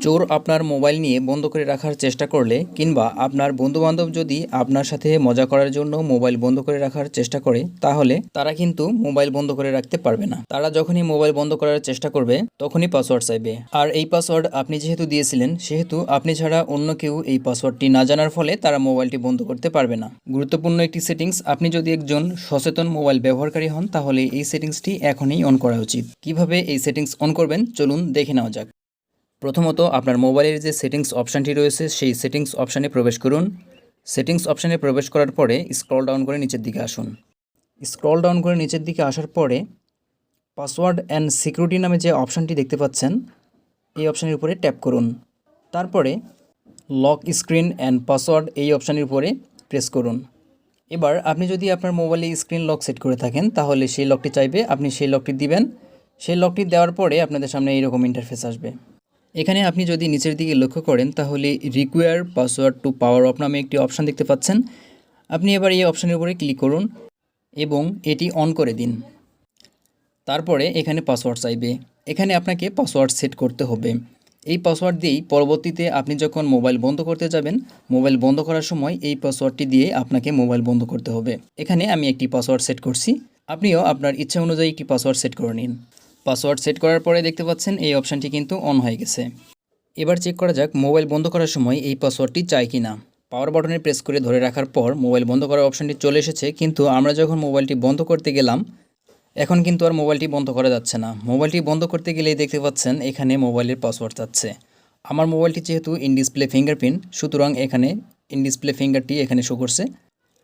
চোর আপনার মোবাইল নিয়ে বন্ধ করে রাখার চেষ্টা করলে কিংবা আপনার বন্ধুবান্ধব যদি আপনার সাথে মজা করার জন্য মোবাইল বন্ধ করে রাখার চেষ্টা করে, তাহলে তারা কিন্তু মোবাইল বন্ধ করে রাখতে পারবে না। তারা যখনই মোবাইল বন্ধ করার চেষ্টা করবে তখনই পাসওয়ার্ড চাইবে। আর এই পাসওয়ার্ড আপনি যেহেতু দিয়েছিলেন, সেহেতু আপনি ছাড়া অন্য কেউ এই পাসওয়ার্ডটি না জানার ফলে তারা মোবাইলটি বন্ধ করতে পারবে না। গুরুত্বপূর্ণ একটি সেটিংস, আপনি যদি একজন সচেতন মোবাইল ব্যবহারকারী হন তাহলে এই সেটিংসটি এখনই অন করা উচিত। কিভাবে এই সেটিংস অন করবেন চলুন দেখে নেওয়া যাক। প্রথমত আপনার মোবাইলের যে সেটিংস অপশানটি রয়েছে সেই সেটিংস অপশানে প্রবেশ করুন। সেটিংস অপশানে প্রবেশ করার পরে স্ক্রল ডাউন করে নিচের দিকে আসুন। স্ক্রল ডাউন করে নিচের দিকে আসার পরে পাসওয়ার্ড অ্যান্ড সিকিউরিটি নামে যে অপশানটি দেখতে পাচ্ছেন এই অপশানের উপরে ট্যাপ করুন। তারপরে লক স্ক্রিন অ্যান্ড পাসওয়ার্ড এই অপশানের উপরে প্রেস করুন। এবার আপনি যদি আপনার মোবাইলে স্ক্রিন লক সেট করে থাকেন তাহলে সেই লকটি চাইবে, আপনি সেই লকটি দিবেন। সেই লকটি দেওয়ার পরে আপনাদের সামনে এইরকম ইন্টারফেস আসবে। এখানে আপনি যদি নিচের দিকে লক্ষ্য করেন তাহলে require password to power off নামে একটি অপশান দেখতে পাচ্ছেন। আপনি এবার এই অপশানের উপরে ক্লিক করুন এবং এটি অন করে দিন। তারপরে এখানে পাসওয়ার্ড চাইবে, এখানে আপনাকে পাসওয়ার্ড সেট করতে হবে। এই পাসওয়ার্ড দিয়েই পরবর্তীতে আপনি যখন মোবাইল বন্ধ করতে যাবেন, মোবাইল বন্ধ করার সময় এই পাসওয়ার্ডটি দিয়ে আপনাকে মোবাইল বন্ধ করতে হবে। এখানে আমি একটি পাসওয়ার্ড সেট করছি, আপনিও আপনার ইচ্ছা অনুযায়ী একটি পাসওয়ার্ড সেট করে নিন। পাসওয়ার্ড সেট করার পরে দেখতে পাচ্ছেন এই অপশানটি কিন্তু অন হয়ে গেছে। এবার চেক করা যাক মোবাইল বন্ধ করার সময় এই পাসওয়ার্ডটি চাই কি না। পাওয়ার বাটনে প্রেস করে ধরে রাখার পর মোবাইল বন্ধ করার অপশানটি চলে এসেছে, কিন্তু আমরা যখন মোবাইলটি বন্ধ করতে গেলাম এখন কিন্তু আর মোবাইলটি বন্ধ করা যাচ্ছে না। মোবাইলটি বন্ধ করতে গেলেই দেখতে পাচ্ছেন এখানে মোবাইলের পাসওয়ার্ড চাচ্ছে। আমার মোবাইলটি যেহেতু ইন ডিসপ্লে ফিঙ্গারপ্রিন্ট, সুতরাং এখানে ইন ডিসপ্লে ফিঙ্গারটি এখানে শো করছে।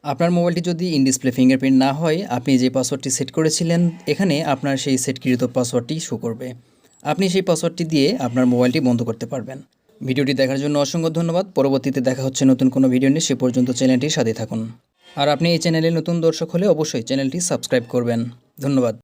আপনার মোবাইলটি যদি ইন ডিসপ্লে ফিঙ্গারপ্রিন্ট না হয়, আপনি যে পাসওয়ার্ডটি সেট করেছিলেন এখানে আপনার সেই সেটকৃত পাসওয়ার্ডটি শো করবে। আপনি সেই পাসওয়ার্ডটি দিয়ে আপনার মোবাইলটি বন্ধ করতে পারবেন। ভিডিওটি দেখার জন্য অসংখ্য ধন্যবাদ। পরবর্তীতে দেখা হচ্ছে নতুন কোনো ভিডিও নিয়ে, সে পর্যন্ত চ্যানেলটির সাথে থাকুন। আর আপনি এই চ্যানেলে নতুন দর্শক হলে অবশ্যই চ্যানেলটি সাবস্ক্রাইব করবেন। ধন্যবাদ।